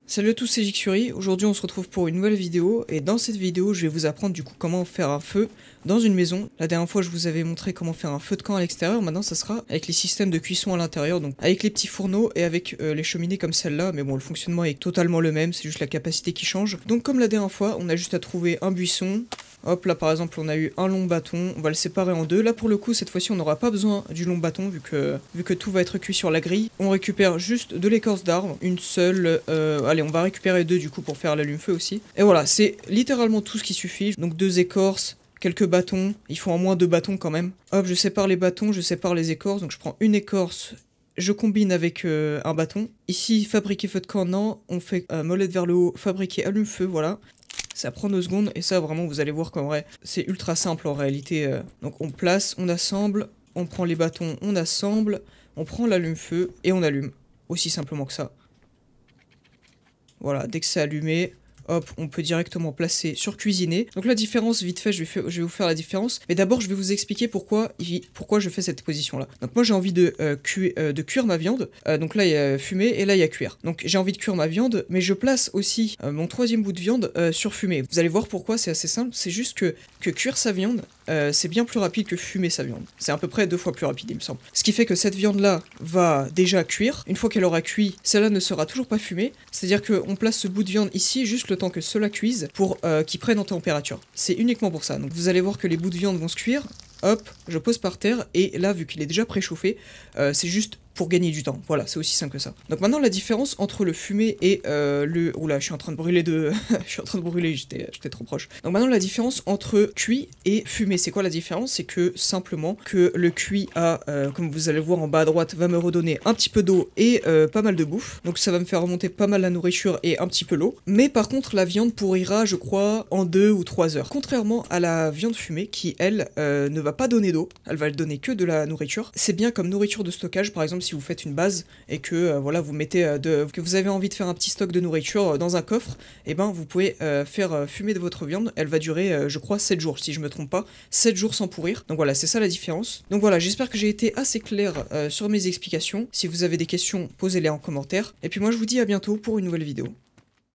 Salut à tous, c'est Jixury. Aujourd'hui on se retrouve pour une nouvelle vidéo et dans cette vidéo je vais vous apprendre du coup comment faire un feu dans une maison. La dernière fois je vous avais montré comment faire un feu de camp à l'extérieur, maintenant ça sera avec les systèmes de cuisson à l'intérieur, donc avec les petits fourneaux et avec les cheminées comme celle-là, mais bon le fonctionnement est totalement le même, c'est juste la capacité qui change. Donc comme la dernière fois on a juste à trouver un buisson. Hop, là par exemple on a eu un long bâton, on va le séparer en deux. Là pour le coup cette fois-ci on n'aura pas besoin du long bâton vu que tout va être cuit sur la grille. On récupère juste de l'écorce d'arbre, une seule, allez on va récupérer deux du coup pour faire l'allume-feu aussi. Et voilà, c'est littéralement tout ce qui suffit. Donc deux écorces, quelques bâtons, il faut en moins deux bâtons quand même. Hop, je sépare les bâtons, je sépare les écorces, donc je prends une écorce. Je combine avec un bâton. Ici, fabriquer feu de camp, non. On fait molette vers le haut, fabriquer allume-feu, voilà. Ça prend 2 secondes et ça vraiment vous allez voir qu'en vrai c'est ultra simple en réalité. Donc on place, on assemble, on prend les bâtons, on assemble, on prend l'allume-feu et on allume. Aussi simplement que ça. Voilà, dès que c'est allumé, hop, on peut directement placer sur cuisiner. Donc la différence, vite fait, je vais vous faire la différence. Mais d'abord, je vais vous expliquer pourquoi je fais cette position-là. Donc moi, j'ai envie de cuire ma viande. Donc là, il y a fumer et là, il y a cuire. Donc j'ai envie de cuire ma viande, mais je place aussi mon troisième bout de viande sur fumer. Vous allez voir pourquoi, c'est assez simple. C'est juste que cuire sa viande, c'est bien plus rapide que fumer sa viande. C'est à peu près 2 fois plus rapide, il me semble. Ce qui fait que cette viande-là va déjà cuire. Une fois qu'elle aura cuit, celle-là ne sera toujours pas fumée. C'est-à-dire qu'on place ce bout de viande ici, juste le temps que cela cuise, pour qu'ils prennent en température. C'est uniquement pour ça. Donc vous allez voir que les bouts de viande vont se cuire. Hop, je pose par terre, et là, vu qu'il est déjà préchauffé, c'est juste pour gagner du temps. Voilà, c'est aussi simple que ça. Donc maintenant, la différence entre le fumé et le... Oula, je suis en train de brûler de... je suis en train de brûler, j'étais trop proche. Donc maintenant, la différence entre cuit et fumé, c'est quoi la différence? C'est que, simplement, que le cuit a, comme vous allez le voir en bas à droite, va me redonner un petit peu d'eau et pas mal de bouffe. Donc ça va me faire remonter pas mal la nourriture et un petit peu l'eau. Mais par contre, la viande pourrira, je crois, en 2 ou 3 heures. Contrairement à la viande fumée, qui, elle, ne va pas donner d'eau, elle va donner que de la nourriture. C'est bien comme nourriture de stockage, par exemple si vous faites une base et que voilà vous mettez que vous avez envie de faire un petit stock de nourriture dans un coffre, et ben vous pouvez faire fumer de votre viande. Elle va durer je crois 7 jours si je me trompe pas, 7 jours sans pourrir. Donc voilà, c'est ça la différence. Donc voilà, j'espère que j'ai été assez clair sur mes explications. Si vous avez des questions, posez-les en commentaire. Et puis moi je vous dis à bientôt pour une nouvelle vidéo.